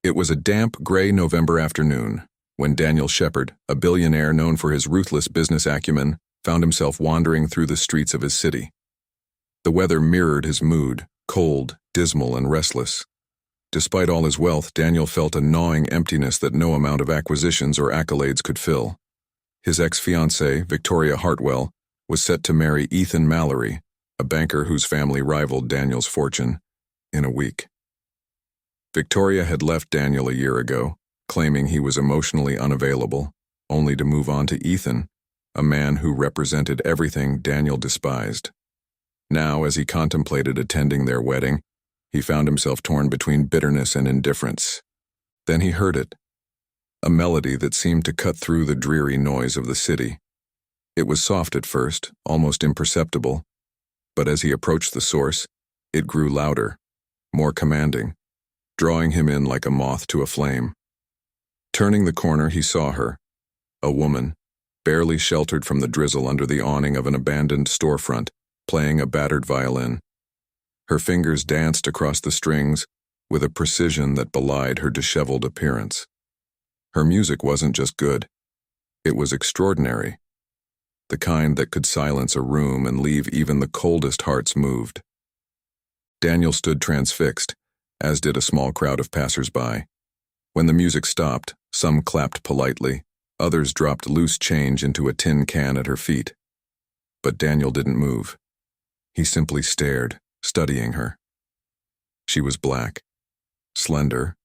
It was a damp, gray November afternoon when Daniel Shepard, a billionaire known for his ruthless business acumen, found himself wandering through the streets of his city. The weather mirrored his mood, cold, dismal, and restless. Despite all his wealth, Daniel felt a gnawing emptiness that no amount of acquisitions or accolades could fill. His ex-fiancée, Victoria Hartwell, was set to marry Ethan Mallory, a banker whose family rivaled Daniel's fortune, in a week. Victoria had left Daniel a year ago, claiming he was emotionally unavailable, only to move on to Ethan, a man who represented everything Daniel despised. Now, as he contemplated attending their wedding, he found himself torn between bitterness and indifference. Then he heard it, a melody that seemed to cut through the dreary noise of the city. It was soft at first, almost imperceptible, but as he approached the source, it grew louder, more commanding, drawing him in like a moth to a flame. Turning the corner, he saw her, a woman, barely sheltered from the drizzle under the awning of an abandoned storefront, playing a battered violin. Her fingers danced across the strings with a precision that belied her disheveled appearance. Her music wasn't just good, it was extraordinary, the kind that could silence a room and leave even the coldest hearts moved. Daniel stood transfixed, as did a small crowd of passers-by. When the music stopped, some clapped politely, others dropped loose change into a tin can at her feet. But Daniel didn't move. He simply stared, studying her. She was black, slender,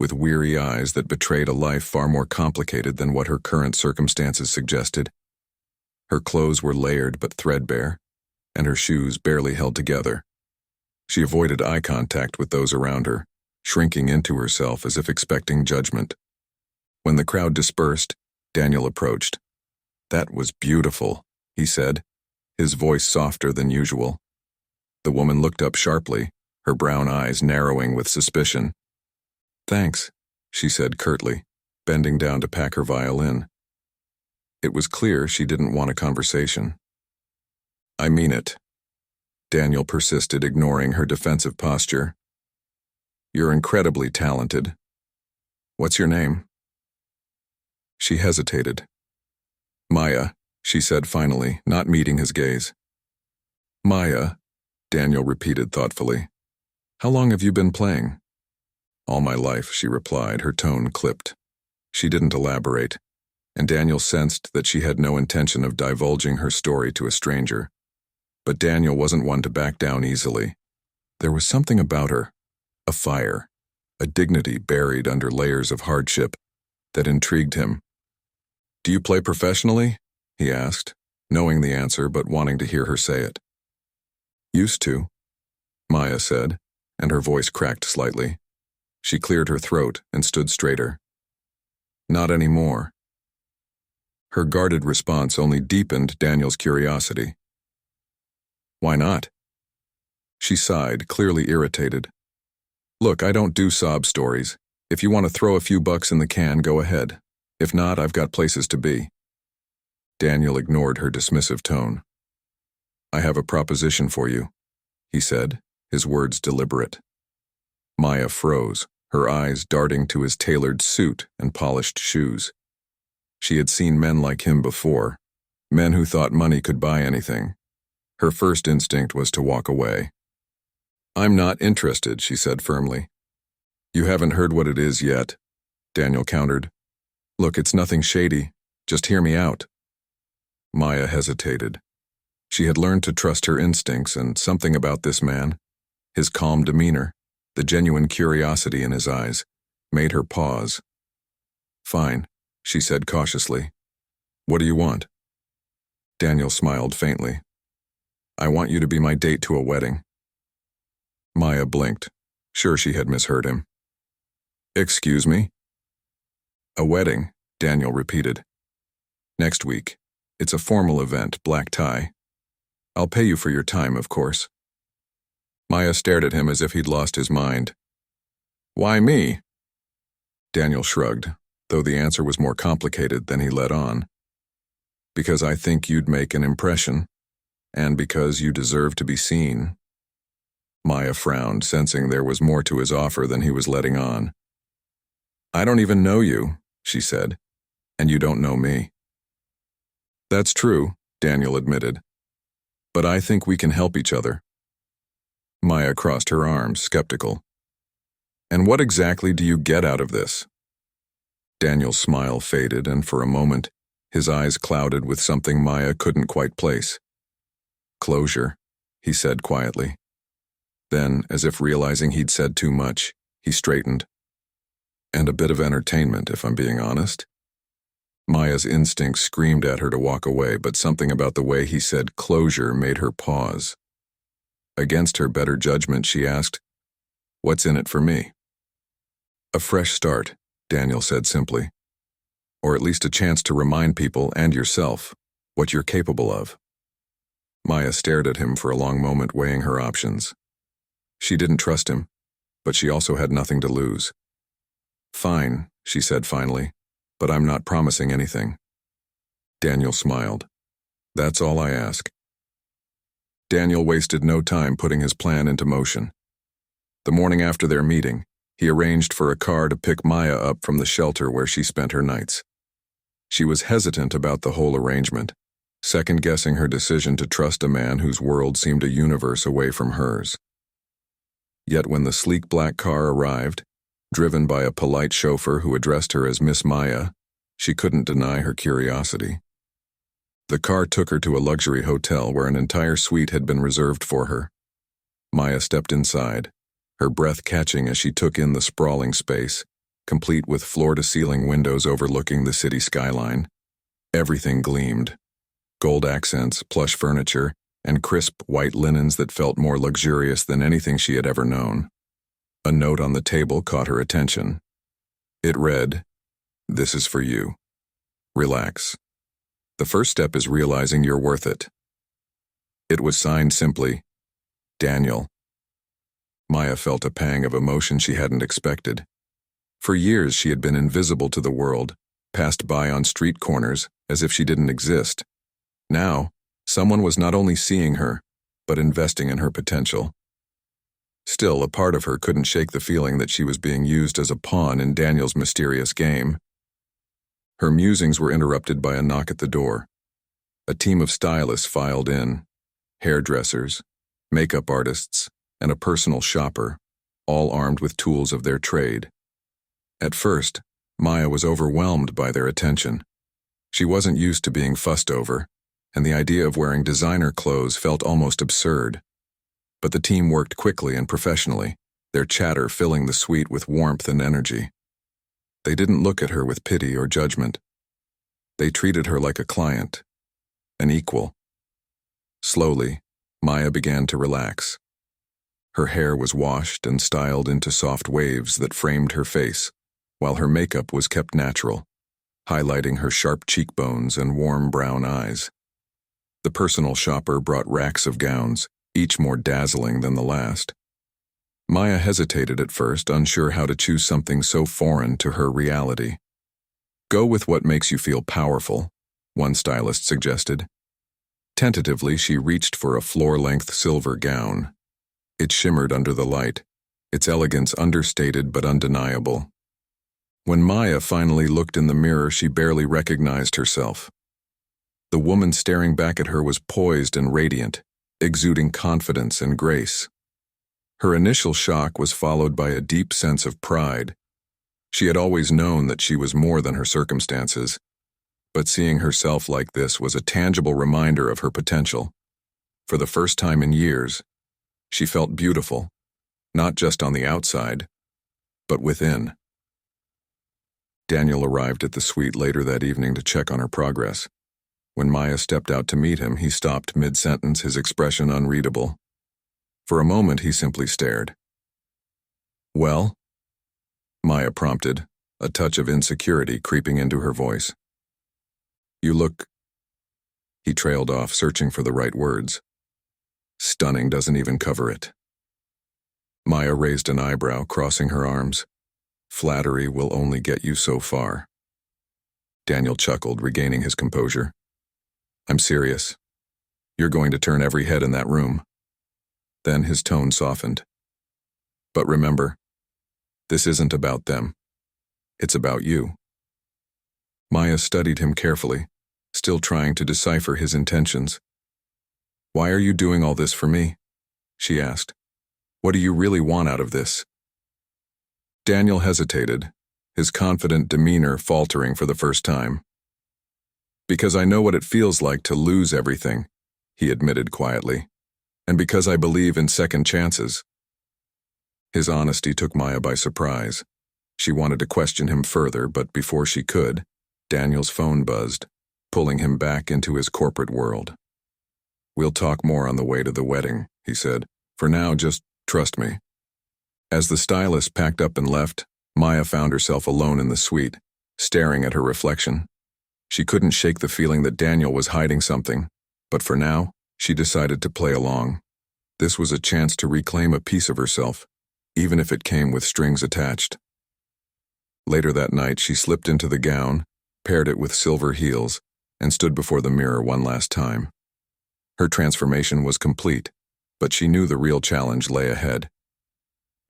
with weary eyes that betrayed a life far more complicated than what her current circumstances suggested. Her clothes were layered but threadbare, and her shoes barely held together. She avoided eye contact with those around her, shrinking into herself as if expecting judgment. When the crowd dispersed, Daniel approached. "That was beautiful," he said, his voice softer than usual. The woman looked up sharply, her brown eyes narrowing with suspicion. "Thanks," she said curtly, bending down to pack her violin. It was clear she didn't want a conversation. "I mean it," Daniel persisted, ignoring her defensive posture. "You're incredibly talented. What's your name?" She hesitated. "Maya," she said finally, not meeting his gaze. "Maya," Daniel repeated thoughtfully. "How long have you been playing?" "All my life," she replied, her tone clipped. She didn't elaborate, and Daniel sensed that she had no intention of divulging her story to a stranger. But Daniel wasn't one to back down easily. There was something about her, a fire, a dignity buried under layers of hardship, that intrigued him. "Do you play professionally?" he asked, knowing the answer but wanting to hear her say it. "Used to," Maya said, and her voice cracked slightly. She cleared her throat and stood straighter. "Not anymore." Her guarded response only deepened Daniel's curiosity. "Why not?" She sighed, clearly irritated. "Look, I don't do sob stories. If you want to throw a few bucks in the can, go ahead. If not, I've got places to be." Daniel ignored her dismissive tone. "I have a proposition for you," he said, his words deliberate. Maya froze, her eyes darting to his tailored suit and polished shoes. She had seen men like him before, men who thought money could buy anything. Her first instinct was to walk away. "I'm not interested," she said firmly. "You haven't heard what it is yet," Daniel countered. "Look, it's nothing shady. Just hear me out." Maya hesitated. She had learned to trust her instincts, and something about this man, his calm demeanor, the genuine curiosity in his eyes, made her pause. "Fine," she said cautiously. "What do you want?" Daniel smiled faintly. "I want you to be my date to a wedding." Maya blinked, sure she had misheard him. "Excuse me?" "A wedding," Daniel repeated. "Next week. It's a formal event, black tie. I'll pay you for your time, of course." Maya stared at him as if he'd lost his mind. "Why me?" Daniel shrugged, though the answer was more complicated than he let on. "Because I think you'd make an impression, and because you deserve to be seen." Maya frowned, sensing there was more to his offer than he was letting on. I don't even know you, she said, and you don't know me. That's true, Daniel admitted. But I think we can help each other. Maya crossed her arms, skeptical. And what exactly do you get out of this? Daniel's smile faded, and for a moment, his eyes clouded with something Maya couldn't quite place. Closure, he said quietly. Then, as if realizing he'd said too much, he straightened. And a bit of entertainment, if I'm being honest. Maya's instincts screamed at her to walk away, but something about the way he said closure made her pause. Against her better judgment, she asked, "What's in it for me?" "A fresh start," Daniel said simply. "Or at least a chance to remind people and yourself what you're capable of." Maya stared at him for a long moment, weighing her options. She didn't trust him, but she also had nothing to lose. "Fine," she said finally, "but I'm not promising anything." Daniel smiled. "That's all I ask." Daniel wasted no time putting his plan into motion. The morning after their meeting, he arranged for a car to pick Maya up from the shelter where she spent her nights. She was hesitant about the whole arrangement, second-guessing her decision to trust a man whose world seemed a universe away from hers. Yet when the sleek black car arrived, driven by a polite chauffeur who addressed her as Miss Maya, she couldn't deny her curiosity. The car took her to a luxury hotel where an entire suite had been reserved for her. Maya stepped inside, her breath catching as she took in the sprawling space, complete with floor-to-ceiling windows overlooking the city skyline. Everything gleamed. Gold accents, plush furniture, and crisp white linens that felt more luxurious than anything she had ever known. A note on the table caught her attention. It read, "This is for you. Relax. The first step is realizing you're worth it." It was signed simply, Daniel. Maya felt a pang of emotion she hadn't expected. For years she had been invisible to the world, passed by on street corners as if she didn't exist. Now, someone was not only seeing her, but investing in her potential. Still, a part of her couldn't shake the feeling that she was being used as a pawn in Daniel's mysterious game. Her musings were interrupted by a knock at the door. A team of stylists filed in, hairdressers, makeup artists, and a personal shopper, all armed with tools of their trade. At first, Maya was overwhelmed by their attention. She wasn't used to being fussed over, and the idea of wearing designer clothes felt almost absurd. But the team worked quickly and professionally, their chatter filling the suite with warmth and energy. They didn't look at her with pity or judgment. They treated her like a client, an equal. Slowly, Maya began to relax. Her hair was washed and styled into soft waves that framed her face, while her makeup was kept natural, highlighting her sharp cheekbones and warm brown eyes. The personal shopper brought racks of gowns, each more dazzling than the last. Maya hesitated at first, unsure how to choose something so foreign to her reality. "Go with what makes you feel powerful," one stylist suggested. Tentatively, she reached for a floor-length silver gown. It shimmered under the light, its elegance understated but undeniable. When Maya finally looked in the mirror, she barely recognized herself. The woman staring back at her was poised and radiant, exuding confidence and grace. Her initial shock was followed by a deep sense of pride. She had always known that she was more than her circumstances, but seeing herself like this was a tangible reminder of her potential. For the first time in years, she felt beautiful, not just on the outside, but within. Daniel arrived at the suite later that evening to check on her progress. When Maya stepped out to meet him, he stopped mid-sentence, his expression unreadable. For a moment, he simply stared. "Well?" Maya prompted, a touch of insecurity creeping into her voice. "You look—" He trailed off, searching for the right words. "Stunning doesn't even cover it." Maya raised an eyebrow, crossing her arms. "Flattery will only get you so far." Daniel chuckled, regaining his composure. "I'm serious. You're going to turn every head in that room." Then his tone softened. "But remember, this isn't about them. It's about you. Maya studied him carefully, still trying to decipher his intentions. Why are you doing all this for me? She asked. What do you really want out of this? Daniel hesitated, his confident demeanor faltering for the first time. Because I know what it feels like to lose everything, he admitted quietly, and because I believe in second chances. His honesty took Maya by surprise. She wanted to question him further, but before she could, Daniel's phone buzzed, pulling him back into his corporate world. We'll talk more on the way to the wedding, he said. For now, just trust me. As the stylist packed up and left, Maya found herself alone in the suite, staring at her reflection. She couldn't shake the feeling that Daniel was hiding something, but for now, she decided to play along. This was a chance to reclaim a piece of herself, even if it came with strings attached. Later that night, she slipped into the gown, paired it with silver heels, and stood before the mirror one last time. Her transformation was complete, but she knew the real challenge lay ahead.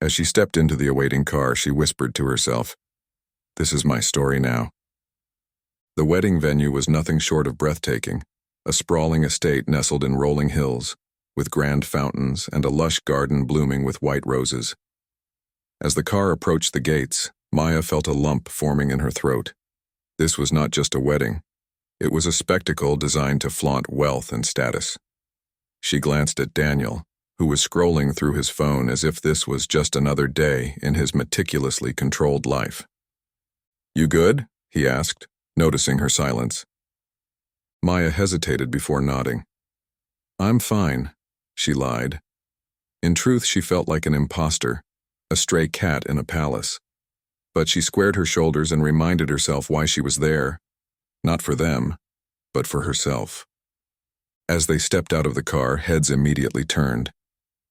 As she stepped into the awaiting car, she whispered to herself, "This is my story now." The wedding venue was nothing short of breathtaking, a sprawling estate nestled in rolling hills, with grand fountains and a lush garden blooming with white roses. As the car approached the gates, Maya felt a lump forming in her throat. This was not just a wedding. It was a spectacle designed to flaunt wealth and status. She glanced at Daniel, who was scrolling through his phone as if this was just another day in his meticulously controlled life. "You good?" he asked, noticing her silence. Maya hesitated before nodding. "I'm fine," she lied. In truth, she felt like an imposter, a stray cat in a palace. But she squared her shoulders and reminded herself why she was there. Not for them, but for herself. As they stepped out of the car, heads immediately turned.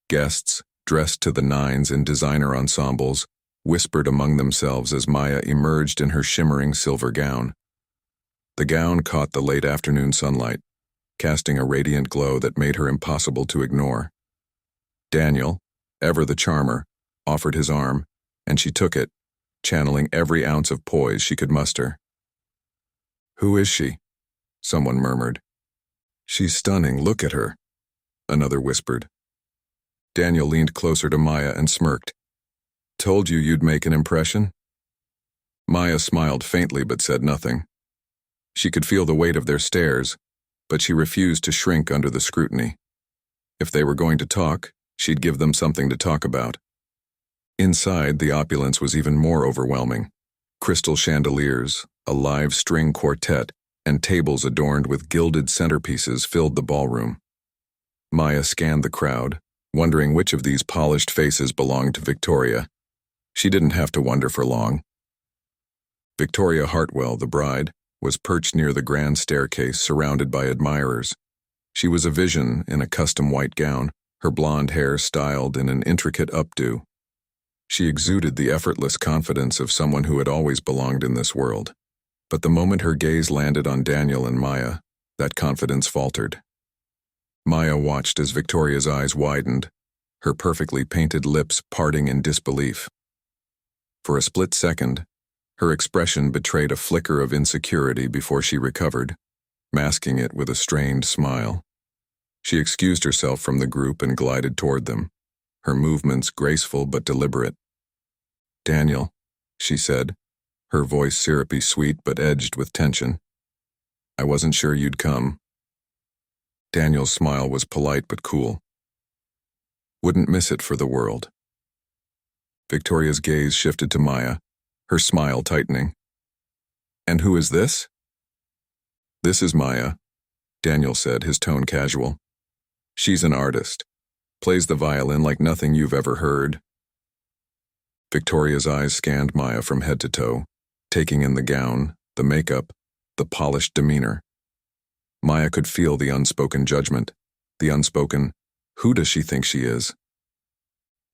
Guests, dressed to the nines in designer ensembles, whispered among themselves as Maya emerged in her shimmering silver gown. The gown caught the late afternoon sunlight, casting a radiant glow that made her impossible to ignore. Daniel, ever the charmer, offered his arm, and she took it, channeling every ounce of poise she could muster. "Who is she?" someone murmured. "She's stunning, look at her," another whispered. Daniel leaned closer to Maya and smirked. "Told you you'd make an impression?" Maya smiled faintly but said nothing. She could feel the weight of their stares, but she refused to shrink under the scrutiny. If they were going to talk, she'd give them something to talk about. Inside, the opulence was even more overwhelming. Crystal chandeliers, a live string quartet, and tables adorned with gilded centerpieces filled the ballroom. Maya scanned the crowd, wondering which of these polished faces belonged to Victoria. She didn't have to wonder for long. Victoria Hartwell, the bride, was perched near the grand staircase surrounded by admirers. She was a vision in a custom white gown, her blonde hair styled in an intricate updo. She exuded the effortless confidence of someone who had always belonged in this world. But the moment her gaze landed on Daniel and Maya, that confidence faltered. Maya watched as Victoria's eyes widened, her perfectly painted lips parting in disbelief. For a split second, her expression betrayed a flicker of insecurity before she recovered, masking it with a strained smile. She excused herself from the group and glided toward them, her movements graceful but deliberate. "Daniel," she said, her voice syrupy sweet but edged with tension. "I wasn't sure you'd come." Daniel's smile was polite but cool. "Wouldn't miss it for the world." Victoria's gaze shifted to Maya, her smile tightening. "And who is this?" "This is Maya," Daniel said, his tone casual. "She's an artist. Plays the violin like nothing you've ever heard." Victoria's eyes scanned Maya from head to toe, taking in the gown, the makeup, the polished demeanor. Maya could feel the unspoken judgment, the unspoken, "Who does she think she is?"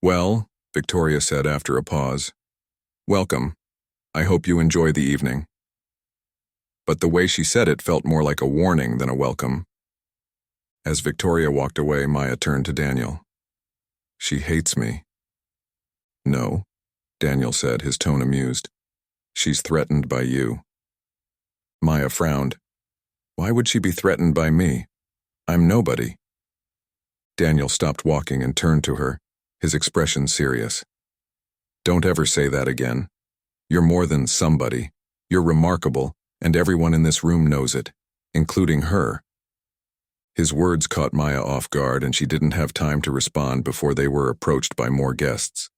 "Well," Victoria said after a pause, "welcome. I hope you enjoy the evening." But the way she said it felt more like a warning than a welcome. As Victoria walked away, Maya turned to Daniel. "She hates me." "No," Daniel said, his tone amused. She's threatened by you. Maya frowned. Why would she be threatened by me? I'm nobody. Daniel stopped walking and turned to her, his expression serious. Don't ever say that again. You're more than somebody. You're remarkable, and everyone in this room knows it, including her. His words caught Maya off guard, and she didn't have time to respond before they were approached by more guests.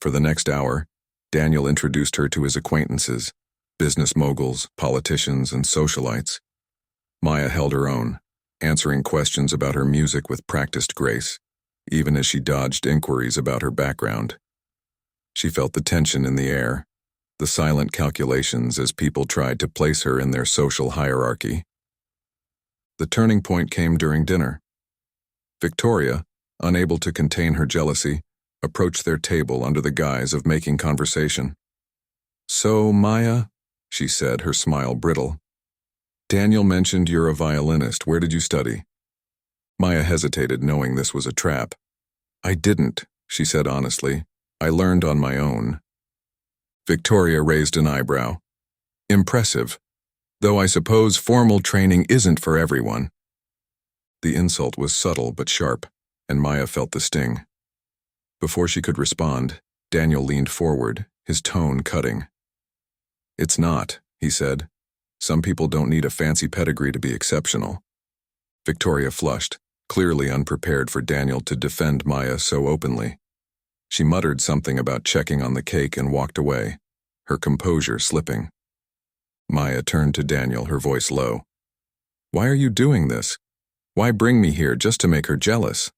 For the next hour, Daniel introduced her to his acquaintances, business moguls, politicians, and socialites. Maya held her own, answering questions about her music with practiced grace, even as she dodged inquiries about her background. She felt the tension in the air, the silent calculations as people tried to place her in their social hierarchy. The turning point came during dinner. Victoria, unable to contain her jealousy, approached their table under the guise of making conversation. So, Maya, she said, her smile brittle. Daniel mentioned you're a violinist. Where did you study? Maya hesitated, knowing this was a trap. I didn't, she said honestly. I learned on my own. Victoria raised an eyebrow. Impressive, though I suppose formal training isn't for everyone. The insult was subtle but sharp, and Maya felt the sting. Before she could respond, Daniel leaned forward, his tone cutting. It's not, he said. Some people don't need a fancy pedigree to be exceptional. Victoria flushed, clearly unprepared for Daniel to defend Maya so openly. She muttered something about checking on the cake and walked away, her composure slipping. Maya turned to Daniel, her voice low. Why are you doing this? Why bring me here just to make her jealous?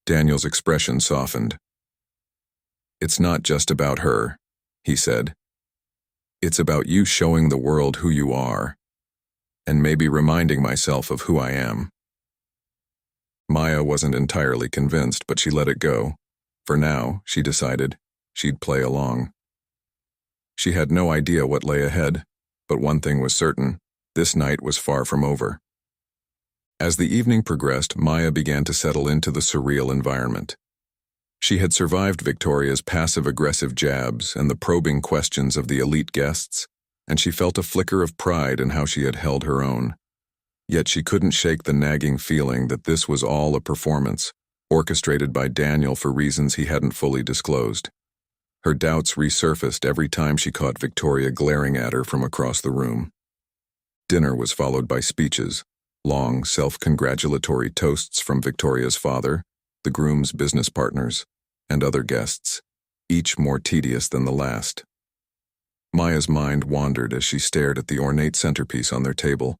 Daniel's expression softened. It's not just about her, he said. It's about you showing the world who you are, and maybe reminding myself of who I am. Maya wasn't entirely convinced, but she let it go. For now, she decided, she'd play along. She had no idea what lay ahead, but one thing was certain, this night was far from over. As the evening progressed, Maya began to settle into the surreal environment. She had survived Victoria's passive-aggressive jabs and the probing questions of the elite guests, and she felt a flicker of pride in how she had held her own. Yet she couldn't shake the nagging feeling that this was all a performance, orchestrated by Daniel for reasons he hadn't fully disclosed. Her doubts resurfaced every time she caught Victoria glaring at her from across the room. Dinner was followed by speeches, long, self-congratulatory toasts from Victoria's father, the groom's business partners, and other guests, each more tedious than the last. Maya's mind wandered as she stared at the ornate centerpiece on their table,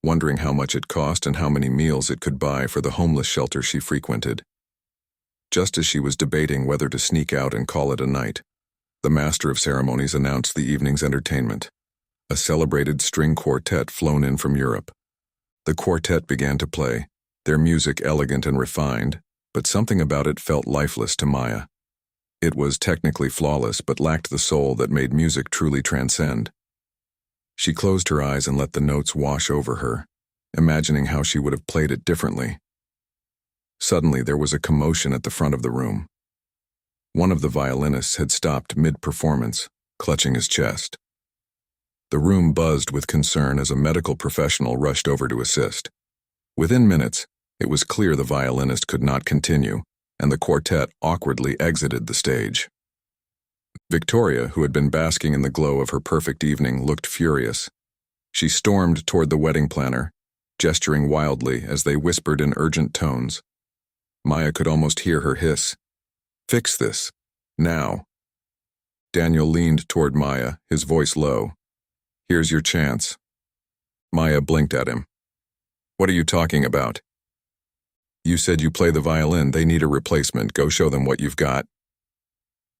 wondering how much it cost and how many meals it could buy for the homeless shelter she frequented. Just as she was debating whether to sneak out and call it a night, the master of ceremonies announced the evening's entertainment, a celebrated string quartet flown in from Europe. The quartet began to play, their music elegant and refined, but something about it felt lifeless to Maya. It was technically flawless, but lacked the soul that made music truly transcend. She closed her eyes and let the notes wash over her, imagining how she would have played it differently. Suddenly, there was a commotion at the front of the room. One of the violinists had stopped mid-performance, clutching his chest. The room buzzed with concern as a medical professional rushed over to assist. Within minutes, it was clear the violinist could not continue, and the quartet awkwardly exited the stage. Victoria, who had been basking in the glow of her perfect evening, looked furious. She stormed toward the wedding planner, gesturing wildly as they whispered in urgent tones. Maya could almost hear her hiss. Fix this. Now. Daniel leaned toward Maya, his voice low. Here's your chance. Maya blinked at him. What are you talking about? You said you play the violin. They need a replacement. Go show them what you've got.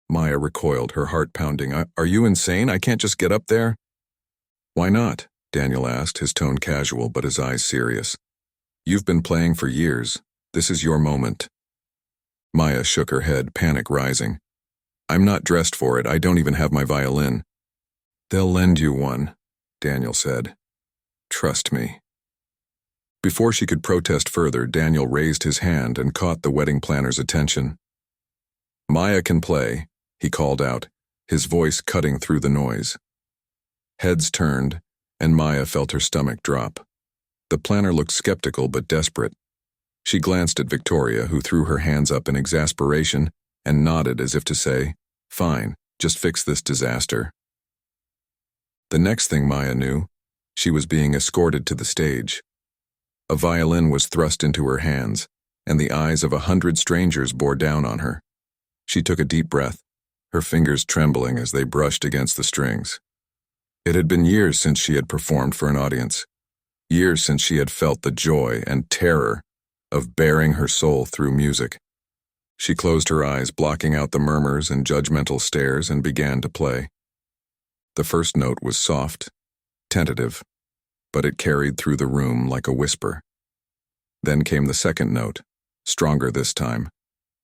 Maya recoiled, her heart pounding. Are you insane? I can't just get up there. Why not? Daniel asked, his tone casual but his eyes serious. You've been playing for years. This is your moment. Maya shook her head, panic rising. I'm not dressed for it. I don't even have my violin. They'll lend you one, Daniel said. Trust me. Before she could protest further, Daniel raised his hand and caught the wedding planner's attention. Maya can play, he called out, his voice cutting through the noise. Heads turned, and Maya felt her stomach drop. The planner looked skeptical but desperate. She glanced at Victoria, who threw her hands up in exasperation and nodded as if to say, "Fine, just fix this disaster." The next thing Maya knew, she was being escorted to the stage. A violin was thrust into her hands, and the eyes of 100 strangers bore down on her. She took a deep breath, her fingers trembling as they brushed against the strings. It had been years since she had performed for an audience, years since she had felt the joy and terror of bearing her soul through music. She closed her eyes, blocking out the murmurs and judgmental stares, and began to play. The first note was soft, tentative, but it carried through the room like a whisper. Then came the second note, stronger this time,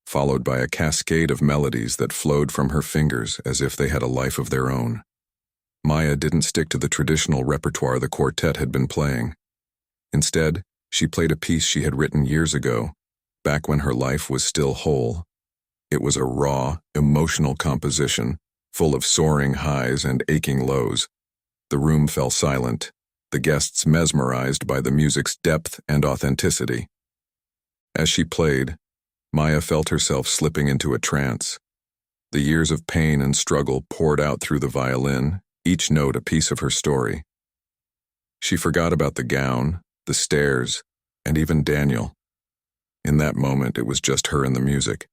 followed by a cascade of melodies that flowed from her fingers as if they had a life of their own. Maya didn't stick to the traditional repertoire the quartet had been playing. Instead, she played a piece she had written years ago, back when her life was still whole. It was a raw, emotional composition, full of soaring highs and aching lows. The room fell silent, the guests mesmerized by the music's depth and authenticity. As she played, Maya felt herself slipping into a trance. The years of pain and struggle poured out through the violin, each note a piece of her story. She forgot about the gown, the stairs, and even Daniel. In that moment, it was just her and the music.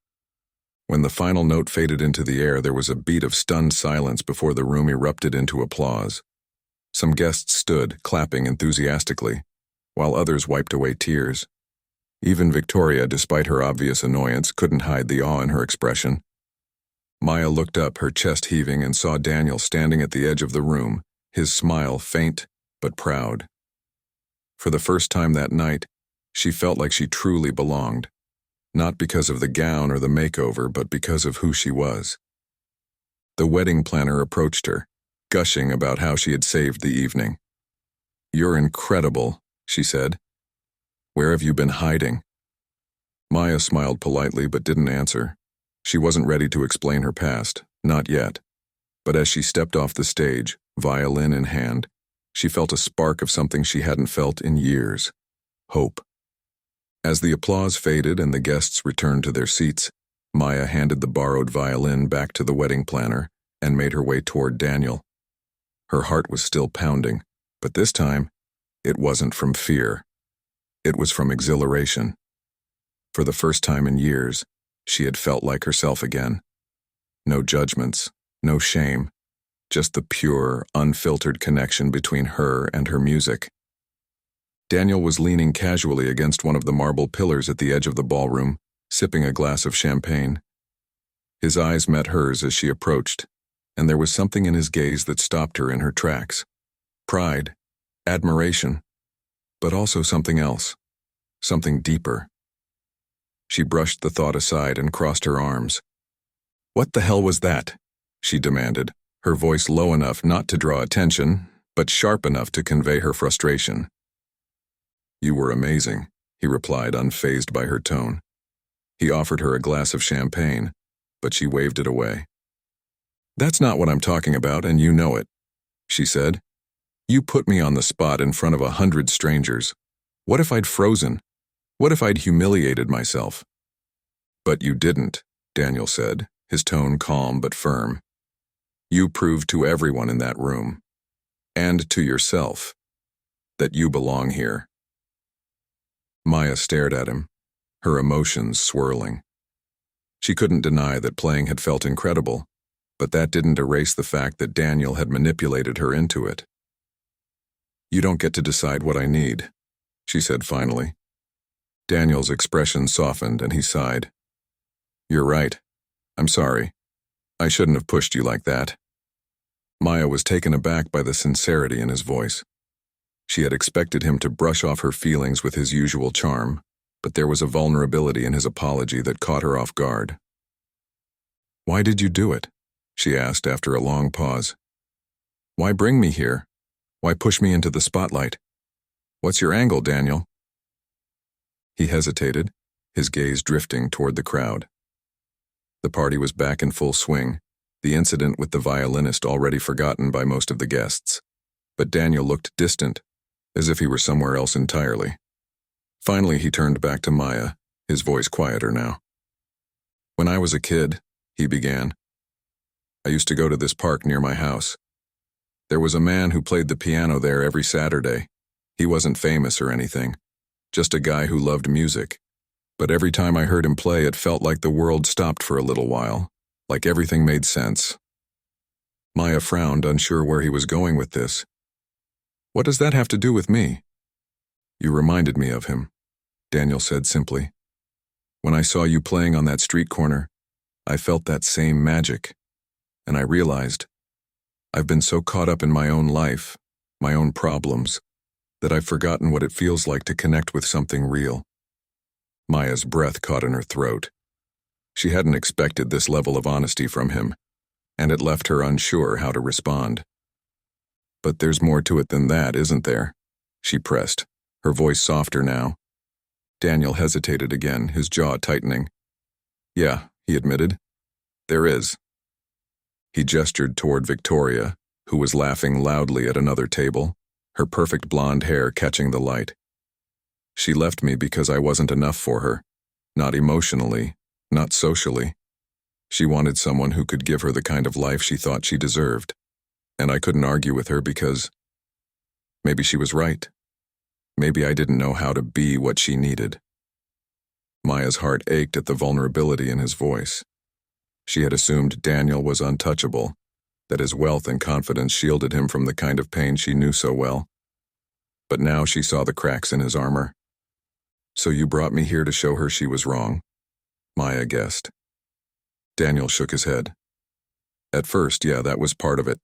When the final note faded into the air, there was a beat of stunned silence before the room erupted into applause. Some guests stood, clapping enthusiastically, while others wiped away tears. Even Victoria, despite her obvious annoyance, couldn't hide the awe in her expression. Maya looked up, her chest heaving, and saw Daniel standing at the edge of the room, his smile faint but proud. For the first time that night, she felt like she truly belonged, not because of the gown or the makeover, but because of who she was. The wedding planner approached her, gushing about how she had saved the evening. "You're incredible," she said. "Where have you been hiding?" Maya smiled politely but didn't answer. She wasn't ready to explain her past, not yet. But as she stepped off the stage, violin in hand, she felt a spark of something she hadn't felt in years: hope. As the applause faded and the guests returned to their seats, Maya handed the borrowed violin back to the wedding planner and made her way toward Daniel. Her heart was still pounding, but this time, it wasn't from fear. It was from exhilaration. For the first time in years, she had felt like herself again. No judgments, no shame, just the pure, unfiltered connection between her and her music. Daniel was leaning casually against one of the marble pillars at the edge of the ballroom, sipping a glass of champagne. His eyes met hers as she approached, and there was something in his gaze that stopped her in her tracks. Pride, admiration, but also something else, something deeper. She brushed the thought aside and crossed her arms. "What the hell was that?" she demanded, her voice low enough not to draw attention, but sharp enough to convey her frustration. "You were amazing," he replied, unfazed by her tone. He offered her a glass of champagne, but she waved it away. "That's not what I'm talking about, and you know it," she said. "You put me on the spot in front of 100 strangers. What if I'd frozen? What if I'd humiliated myself?" "But you didn't," Daniel said, his tone calm but firm. "You proved to everyone in that room, and to yourself, that you belong here." Maya stared at him, her emotions swirling. She couldn't deny that playing had felt incredible, but that didn't erase the fact that Daniel had manipulated her into it. "You don't get to decide what I need," she said finally. Daniel's expression softened and he sighed. "You're right. I'm sorry. I shouldn't have pushed you like that." Maya was taken aback by the sincerity in his voice. She had expected him to brush off her feelings with his usual charm, but there was a vulnerability in his apology that caught her off guard. "Why did you do it?" she asked after a long pause. "Why bring me here? Why push me into the spotlight? What's your angle, Daniel?" He hesitated, his gaze drifting toward the crowd. The party was back in full swing, the incident with the violinist already forgotten by most of the guests. But Daniel looked distant, as if he were somewhere else entirely. Finally, he turned back to Maya, his voice quieter now. "When I was a kid," he began, "I used to go to this park near my house. There was a man who played the piano there every Saturday. He wasn't famous or anything, just a guy who loved music. But every time I heard him play, it felt like the world stopped for a little while, like everything made sense." Maya frowned, unsure where he was going with this. "What does that have to do with me?" "You reminded me of him," Daniel said simply. "When I saw you playing on that street corner, I felt that same magic. And I realized, I've been so caught up in my own life, my own problems, that I've forgotten what it feels like to connect with something real." Maya's breath caught in her throat. She hadn't expected this level of honesty from him, and it left her unsure how to respond. "But there's more to it than that, isn't there?" she pressed, her voice softer now. Daniel hesitated again, his jaw tightening. "Yeah," he admitted. "There is." He gestured toward Victoria, who was laughing loudly at another table, her perfect blonde hair catching the light. "She left me because I wasn't enough for her. Not emotionally, not socially. She wanted someone who could give her the kind of life she thought she deserved. And I couldn't argue with her because maybe she was right. Maybe I didn't know how to be what she needed." Maya's heart ached at the vulnerability in his voice. She had assumed Daniel was untouchable, that his wealth and confidence shielded him from the kind of pain she knew so well. But now she saw the cracks in his armor. "So you brought me here to show her she was wrong?" Maya guessed. Daniel shook his head. "At first, yeah, that was part of it.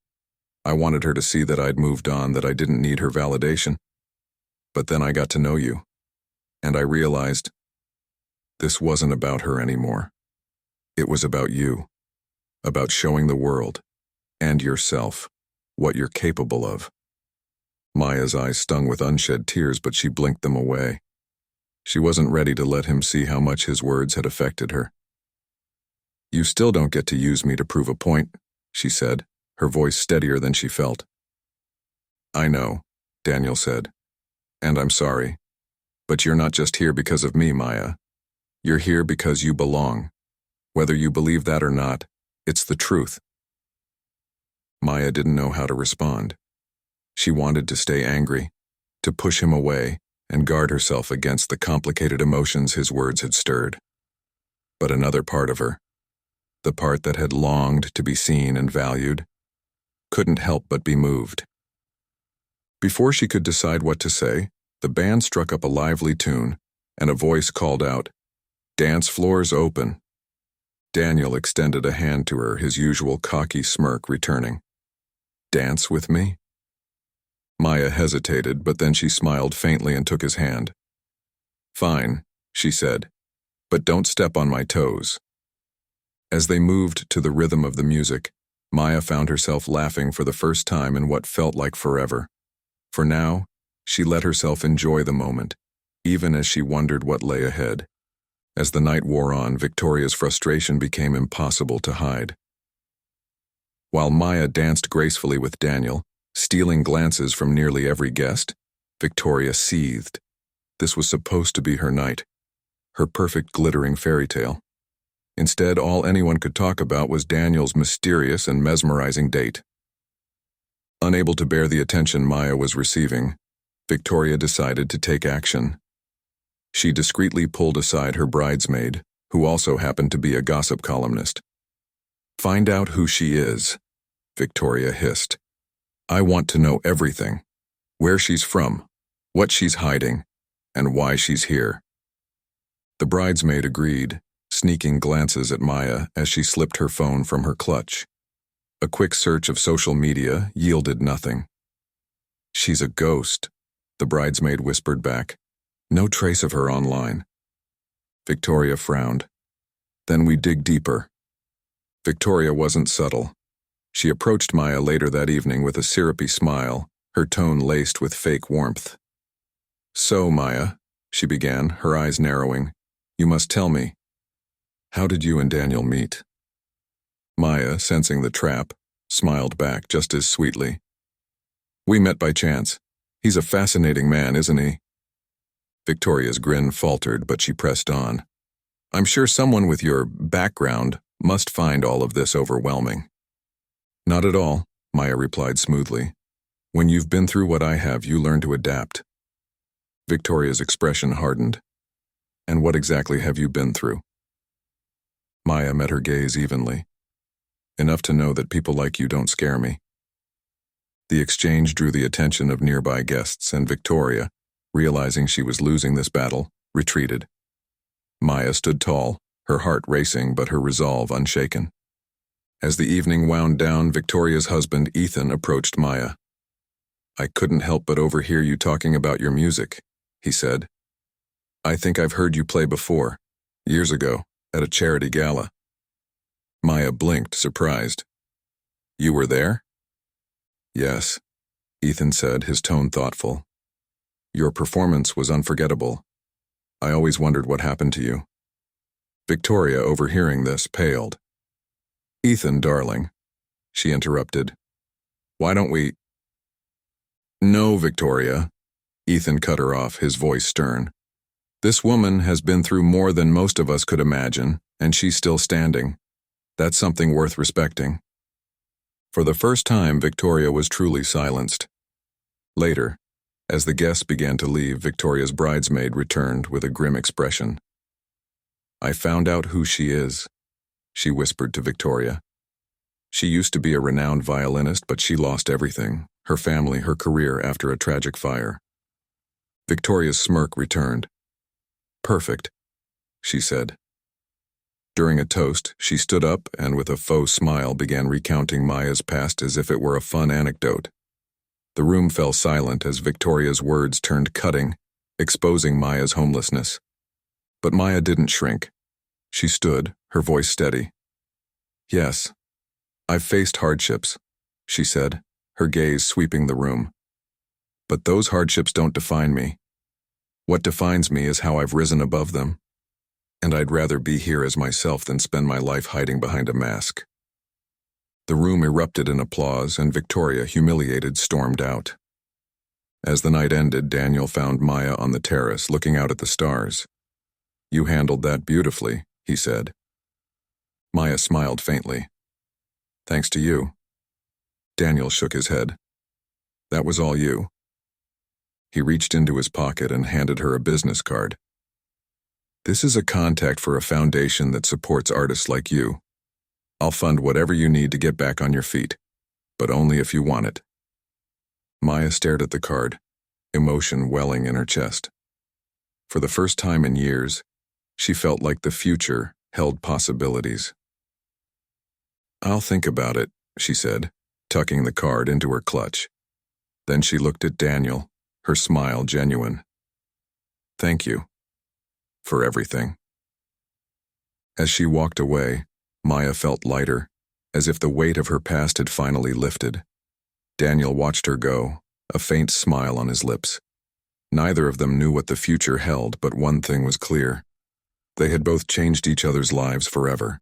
I wanted her to see that I'd moved on, that I didn't need her validation. But then I got to know you, and I realized this wasn't about her anymore. It was about you, about showing the world, and yourself, what you're capable of." Maya's eyes stung with unshed tears, but she blinked them away. She wasn't ready to let him see how much his words had affected her. "You still don't get to use me to prove a point," she said, her voice steadier than she felt. "I know," Daniel said, "and I'm sorry. But you're not just here because of me, Maya. You're here because you belong. Whether you believe that or not, it's the truth." Maya didn't know how to respond. She wanted to stay angry, to push him away, and guard herself against the complicated emotions his words had stirred. But another part of her, the part that had longed to be seen and valued, couldn't help but be moved. Before she could decide what to say, the band struck up a lively tune, and a voice called out, "Dance floor's open." Daniel extended a hand to her, his usual cocky smirk returning. "Dance with me?" Maya hesitated, but then she smiled faintly and took his hand. "Fine," she said, "but don't step on my toes." As they moved to the rhythm of the music, Maya found herself laughing for the first time in what felt like forever. For now, she let herself enjoy the moment, even as she wondered what lay ahead. As the night wore on, Victoria's frustration became impossible to hide. While Maya danced gracefully with Daniel, stealing glances from nearly every guest, Victoria seethed. This was supposed to be her night, her perfect glittering fairy tale. Instead, all anyone could talk about was Daniel's mysterious and mesmerizing date. Unable to bear the attention Maya was receiving, Victoria decided to take action. She discreetly pulled aside her bridesmaid, who also happened to be a gossip columnist. "Find out who she is," Victoria hissed. "I want to know everything. Where she's from, what she's hiding, and why she's here." The bridesmaid agreed, sneaking glances at Maya as she slipped her phone from her clutch. A quick search of social media yielded nothing. "She's a ghost," the bridesmaid whispered back. "No trace of her online." Victoria frowned. "Then we dig deeper." Victoria wasn't subtle. She approached Maya later that evening with a syrupy smile, her tone laced with fake warmth. "So, Maya," she began, her eyes narrowing, "you must tell me. How did you and Daniel meet?" Maya, sensing the trap, smiled back just as sweetly. We met by chance. He's a fascinating man, isn't he? Victoria's grin faltered, but she pressed on. I'm sure someone with your background must find all of this overwhelming. Not at all, Maya replied smoothly. When you've been through what I have, you learn to adapt. Victoria's expression hardened. And what exactly have you been through? Maya met her gaze evenly. Enough to know that people like you don't scare me. The exchange drew the attention of nearby guests, and Victoria, realizing she was losing this battle, retreated. Maya stood tall, her heart racing but her resolve unshaken. As the evening wound down, Victoria's husband, Ethan, approached Maya. I couldn't help but overhear you talking about your music, he said. I think I've heard you play before, years ago, at a charity gala. Maya blinked, surprised. You were there? Yes, Ethan said, his tone thoughtful. Your performance was unforgettable. I always wondered what happened to you. Victoria, overhearing this, paled. Ethan, darling, she interrupted. Why don't we... No, Victoria, Ethan cut her off, his voice stern. This woman has been through more than most of us could imagine, and she's still standing. That's something worth respecting. For the first time, Victoria was truly silenced. Later, as the guests began to leave, Victoria's bridesmaid returned with a grim expression. I found out who she is, she whispered to Victoria. She used to be a renowned violinist, but she lost everything, her family, her career, after a tragic fire. Victoria's smirk returned. Perfect, she said. During a toast, she stood up and with a faux smile began recounting Maya's past as if it were a fun anecdote. The room fell silent as Victoria's words turned cutting, exposing Maya's homelessness. But Maya didn't shrink. She stood, her voice steady. Yes, I've faced hardships, she said, her gaze sweeping the room. But those hardships don't define me. What defines me is how I've risen above them. And I'd rather be here as myself than spend my life hiding behind a mask. The room erupted in applause, and Victoria, humiliated, stormed out. As the night ended, Daniel found Maya on the terrace, looking out at the stars. You handled that beautifully, he said. Maya smiled faintly. Thanks to you. Daniel shook his head. That was all you. He reached into his pocket and handed her a business card. This is a contact for a foundation that supports artists like you. I'll fund whatever you need to get back on your feet, but only if you want it. Maya stared at the card, emotion welling in her chest. For the first time in years, she felt like the future held possibilities. I'll think about it, she said, tucking the card into her clutch. Then she looked at Daniel, her smile genuine. Thank you. For everything. As she walked away, Maya felt lighter, as if the weight of her past had finally lifted. Daniel watched her go, a faint smile on his lips. Neither of them knew what the future held, but one thing was clear. They had both changed each other's lives forever.